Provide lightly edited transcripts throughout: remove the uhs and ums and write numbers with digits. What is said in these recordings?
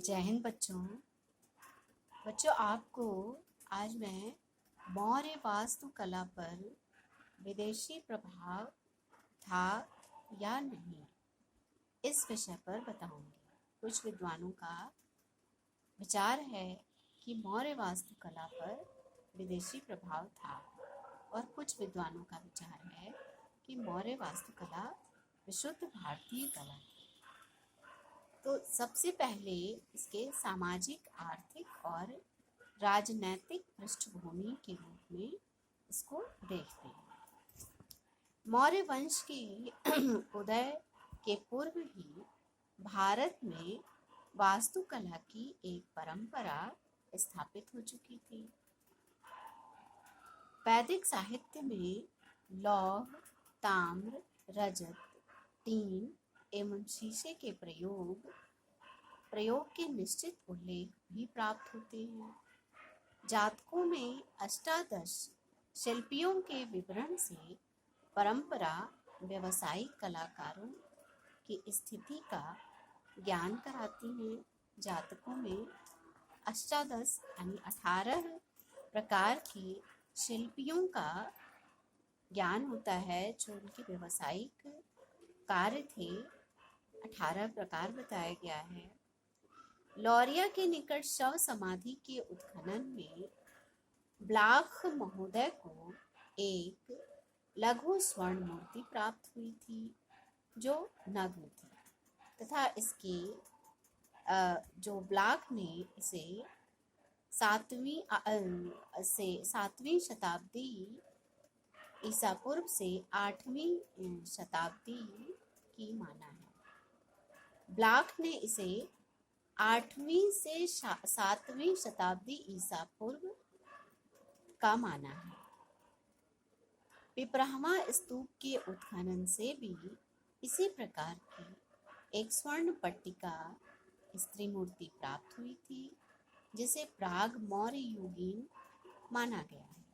जय हिंद बच्चों। बच्चों, आपको आज मैं मौर्य वास्तुकला पर विदेशी प्रभाव था या नहीं, इस विषय पर बताऊंगी। कुछ विद्वानों का विचार है कि मौर्य वास्तुकला पर विदेशी प्रभाव था और कुछ विद्वानों का विचार है कि मौर्य वास्तुकला विशुद्ध भारतीय कला है। तो सबसे पहले इसके सामाजिक, आर्थिक और राजनैतिक पृष्ठभूमि के रूप में इसको देखते हैं। मौर्य वंश के उदय के पूर्व ही भारत में वास्तुकला की एक परंपरा स्थापित हो चुकी थी। वैदिक साहित्य में लौह, ताम्र, रजत, टीन एवं शीशे के प्रयोग के निश्चित उल्लेख भी प्राप्त होते हैं। जातकों में अष्टादश शिल्पियों के विवरण से परंपरा व्यावसायिक कलाकारों की स्थिति का ज्ञान कराती है। जातकों में अष्टादश यानी 18 प्रकार के शिल्पियों का ज्ञान होता है। जो उनके व्यावसायिक कार्य थे, 18 प्रकार बताया गया है। लौरिया के निकट शव समाधि के उत्खनन में ब्लाख महोदय को एक लघु स्वर्ण मूर्ति प्राप्त हुई थी जो नग्न थी, तथा इसके जो ब्लाख ने इसे 7वीं शताब्दी ईसा पूर्व से 8वीं शताब्दी की माना है। ब्लाख ने इसे 8वीं से 7वीं शताब्दी ईसा पूर्व का माना है। पिपराहवा स्तूप के उत्खनन से भी इसी प्रकार की एक स्वर्ण पट्टिका स्त्री मूर्ति प्राप्त हुई थी, जिसे प्राग मौर्य युगीन माना गया है।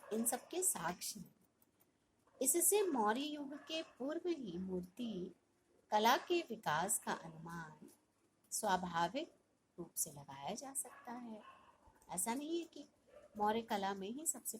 इन सबके साक्ष्य हैं। इससे मौर्य युग के पूर्व ही मूर्ति कला के विकास का अनुमान स्वाभाविक रूप से लगाया जा सकता है। ऐसा नहीं है कि मौर्य काल में ही सबसे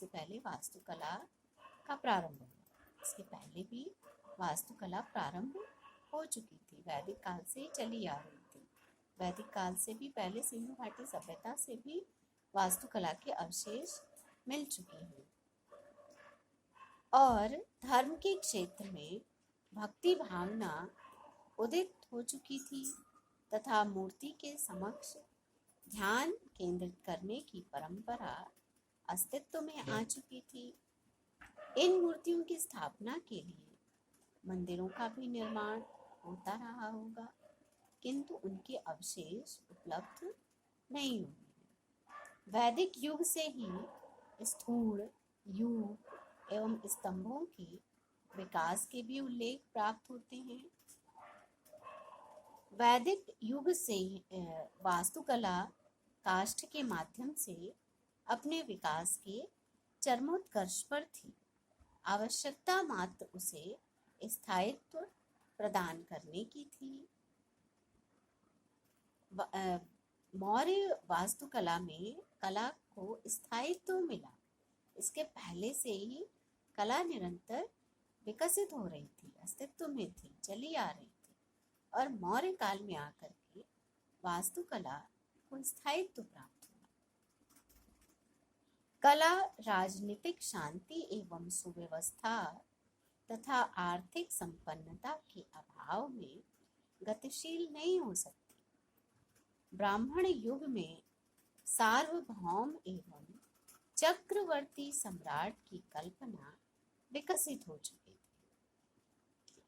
पहले वास्तुकला का प्रारंभ हुआ। इसके पहले भी वास्तुकला प्रारंभ हो चुकी थी, वैदिक काल से चली आ रही थी। वैदिक काल से भी पहले सिंधु घाटी सभ्यता से भी वास्तुकला के अवशेष मिल चुके हैं। और धर्म के क्षेत्र में भक्ति भावना उदित हो चुकी थी तथा मूर्ति के समक्ष ध्यान केंद्रित करने की परंपरा अस्तित्व में आ चुकी थी। इन मूर्तियों की स्थापना के लिए मंदिरों का भी निर्माण होता रहा होगा, किंतु उनके अवशेष उपलब्ध नहीं हुए। वैदिक युग से ही स्थूल युग एवं स्तंभों के विकास के भी उल्लेख प्राप्त होते हैं। वैदिक युग से वास्तुकला काष्ठ के माध्यम से अपने विकास के चरमोत्कर्ष पर थी। आवश्यकता मात्र उसे स्थायित्व प्रदान करने की थी। मौर्य वास्तुकला में कला को स्थायित्व मिला। इसके पहले से ही कला निरंतर विकसित हो रही थी, अस्तित्व में थी, चली आ रही थी, और मौर्य काल में आकर के वास्तुकला को स्थायित्व प्राप्त हुआ। कला राजनीतिक शांति एवं सुव्यवस्था तथा आर्थिक संपन्नता के अभाव में गतिशील नहीं हो सकती। ब्राह्मण युग में सार्वभौम एवं चक्रवर्ती सम्राट की कल्पना विकसित हो चुकी थी,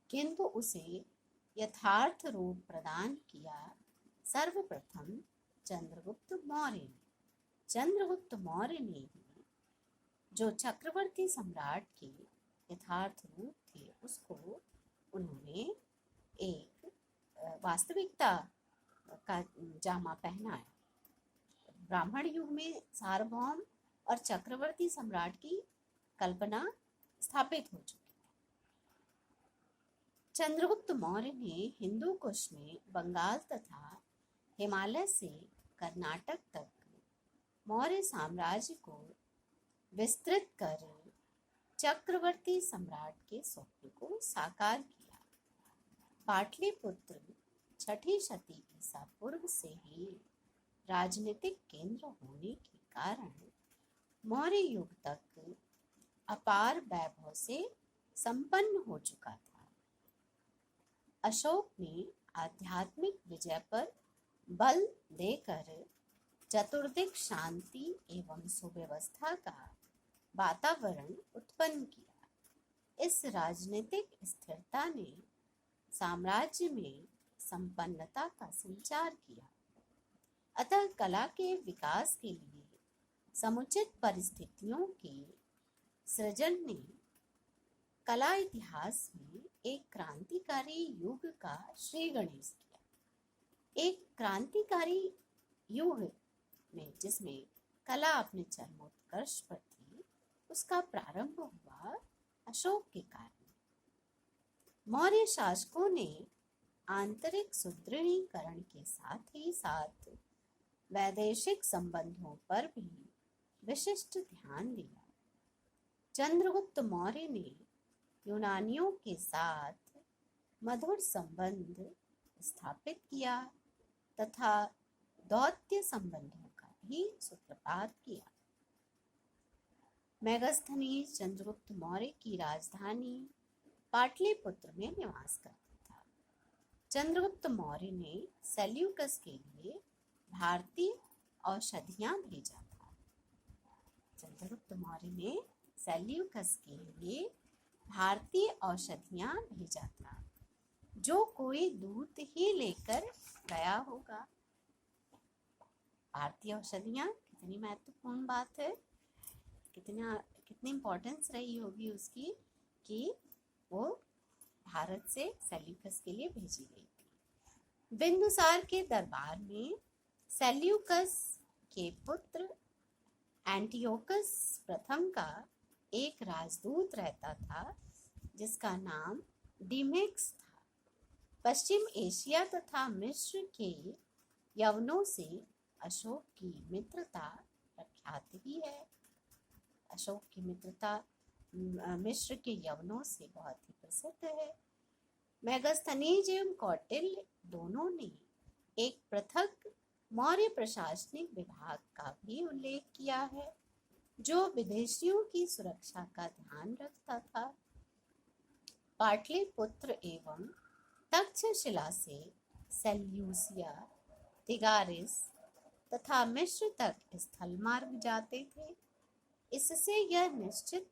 किंतु उसे यथार्थ रूप प्रदान किया सर्वप्रथम चंद्रगुप्त मौर्य ने ही, जो चक्रवर्ती सम्राट के यथार्थ रूप थे, उसको उन्होंने एक वास्तविकता का जामा पहनाया। ब्राह्मण युग में सार्वभौम और चक्रवर्ती सम्राट की कल्पना स्थापित हो चुकी। चंद्रगुप्त मौर्य ने हिंदू कुश में बंगाल तथा हिमालय से कर्नाटक तक मौर्य साम्राज्य को विस्तृत कर चक्रवर्ती सम्राट के स्वप्न को साकार किया। पाटलिपुत्र 6ठी शती ईसा पूर्व से ही राजनीतिक केंद्र होने के कारण मौर्य युग तक अपार वैभव से संपन्न हो चुका था। अशोक ने आध्यात्मिक विजय पर बल देकर चतुर्दिक शांति एवं सुव्यवस्था का वातावरण उत्पन्न किया। इस राजनीतिक स्थिरता ने साम्राज्य में संपन्नता का संचार किया। अतः कला के विकास के लिए समुचित परिस्थितियों के सृजन ने कला इतिहास में एक क्रांतिकारी युग का श्री गणेश किया। एक क्रांतिकारी युग में जिसमें कला अपने चरमोत्कर्ष पर थी, उसका प्रारंभ हुआ अशोक के कारण। मौर्य शासकों ने आंतरिक सुदृढ़ीकरण के साथ ही साथ वैदेशिक संबंधों पर भी विशिष्ट ध्यान दिया। चंद्रगुप्त मौर्य ने यूनानियों के साथ मधुर संबंध स्थापित किया तथा दौत्य संबंधों का भी सूत्रपात किया। मेगस्थनीज चंद्रगुप्त मौर्य की राजधानी पाटलिपुत्र में निवास करता था। चंद्रगुप्त मौर्य ने सेल्यूकस के लिए भारतीय औषधियां भेजा था। चंद्रगुप्त मौर्य ने सेल्यूकस के लिए भारतीय औषधियां भेजा था, जो कोई दूत ही लेकर गया होगा। भारतीय औषधियां कितनी महत्वपूर्ण बात है, कितनी इम्पोर्टेंस रही होगी उसकी कि वो भारत से सेल्यूकस के लिए भेजी गई थी। बिंदुसार के दरबार में सेल्यूकस के पुत्र एंटियोकस प्रथम का एक राजदूत रहता था, जिसका नाम डिमेक्स था। पश्चिम एशिया तथा मिस्र के यवनों से अशोक की मित्रता प्रख्यात ही है। अशोक की मित्रता मिस्र के यवनों से बहुत ही प्रसिद्ध है। मेगस्थनीज एवं कौटिल्य दोनों ने एक पृथक मौर्य प्रशासनिक विभाग का भी उल्लेख किया है, जो विदेशियों की सुरक्षा का ध्यान रखता था। पाटलिपुत्र एवं तक्षशिला से सेल्यूसिया, तिगारिस तथा मिस्र तक स्थल मार्ग जाते थे। इससे यह निश्चित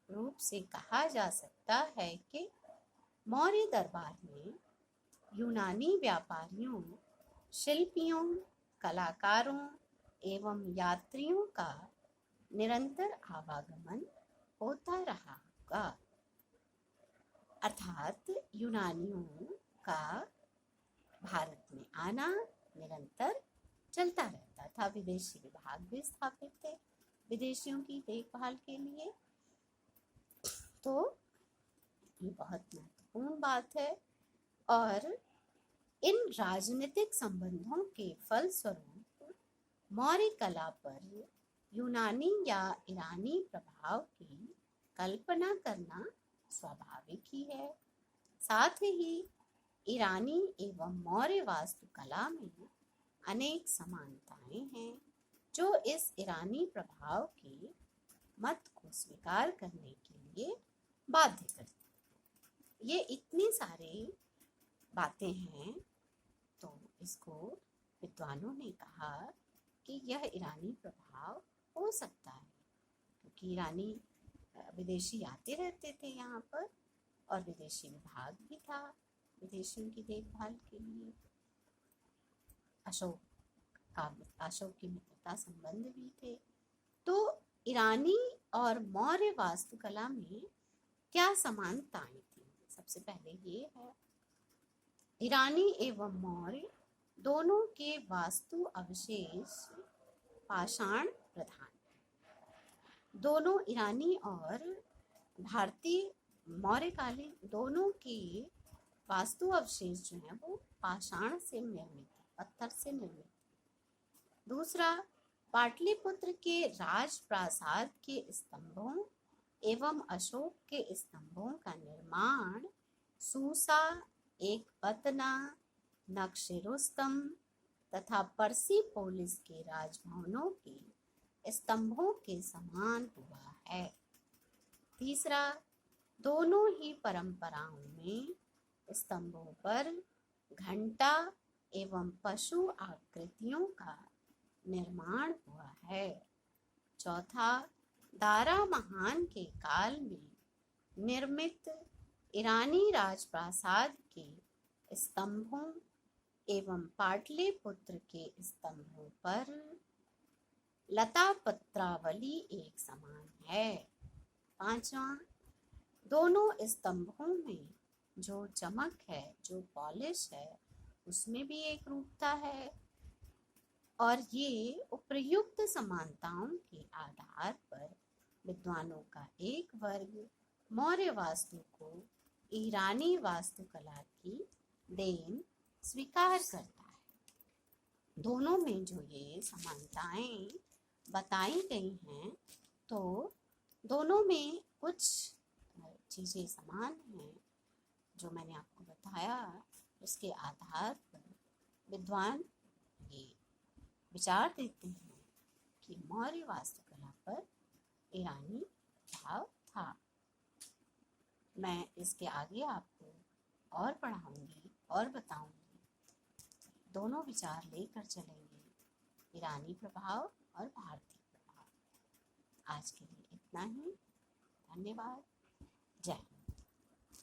रूप से कहा जा सकता है कि मौर्य दरबार में यूनानी व्यापारियों, शिल्पियों, कलाकारों एवं यात्रियों का निरंतर आवागमन होता रहा होगा। अर्थात यूनानियों का भारत में आना निरंतर चलता रहता था। विदेशी विभाग भी स्थापित थे विदेशियों की देखभाल के लिए। तो ये बहुत महत्वपूर्ण बात है। और इन राजनीतिक संबंधों के फलस्वरूप मौर्य कला पर यूनानी या ईरानी प्रभाव की कल्पना करना स्वाभाविक ही है। साथ ही ईरानी एवं मौर्य वास्तुकला में अनेक समानताएं हैं, जो इस ईरानी प्रभाव के मत को स्वीकार करने के लिए बाध्य करती हैं। ये इतनी सारी बातें हैं, तो इसको विद्वानों ने कहा कि यह ईरानी प्रभाव हो सकता है, क्योंकि ईरानी विदेशी आते रहते थे यहाँ पर, और विदेशी विभाग भी था विदेशियों की देखभाल के लिए। अशोक की मित्रता संबंध भी थे। तो ईरानी और मौर्य वास्तुकला में क्या समानताएं थी? सबसे पहले ये है, ईरानी एवं मौर्य दोनों के वास्तु अवशेष पाषाण प्रधान हैं। दोनों ईरानी और भारतीय मौर्यकालीन दोनों के वास्तु अवशेष जो है वो पाषाण से निर्मित है, पत्थर से निर्मित है। दूसरा, पाटलिपुत्र के राजप्रासाद के स्तंभों एवं अशोक के स्तंभों का निर्माण सूसा, एक पतना, नक्शेरुस्तम तथा पर्सिपोलिस के राजभवनों के स्तंभों के समान हुआ है। तीसरा, दोनों ही परंपराओं में स्तंभों पर घंटा एवं पशु आकृतियों का निर्माण हुआ है। चौथा, दारा महान के काल में निर्मित ईरानी राजप्रासाद के स्तंभों एवं पाटलिपुत्र के स्तंभों पर लता पत्रावली एक समान है। पांचवा, दोनों स्तंभों में जो चमक है, जो पॉलिश है, उसमें भी एक रूपता है और ये उपर्युक्त समानताओं के आधार पर विद्वानों का एक वर्ग मौर्य वास्तु को ईरानी वास्तुकला की देन स्वीकार करता है। दोनों में जो ये समानताएं बताई गई हैं, तो दोनों में कुछ चीज़ें समान हैं जो मैंने आपको बताया। उसके आधार पर विद्वान ये विचार देते हैं कि मौर्य वास्तुकला पर ईरानी प्रभाव था। मैं इसके आगे आपको और पढ़ाऊंगी और बताऊंगी, दोनों विचार लेकर चलेंगे, ईरानी प्रभाव और भारतीय प्रभाव। आज के लिए इतना ही। धन्यवाद। जय हिंद।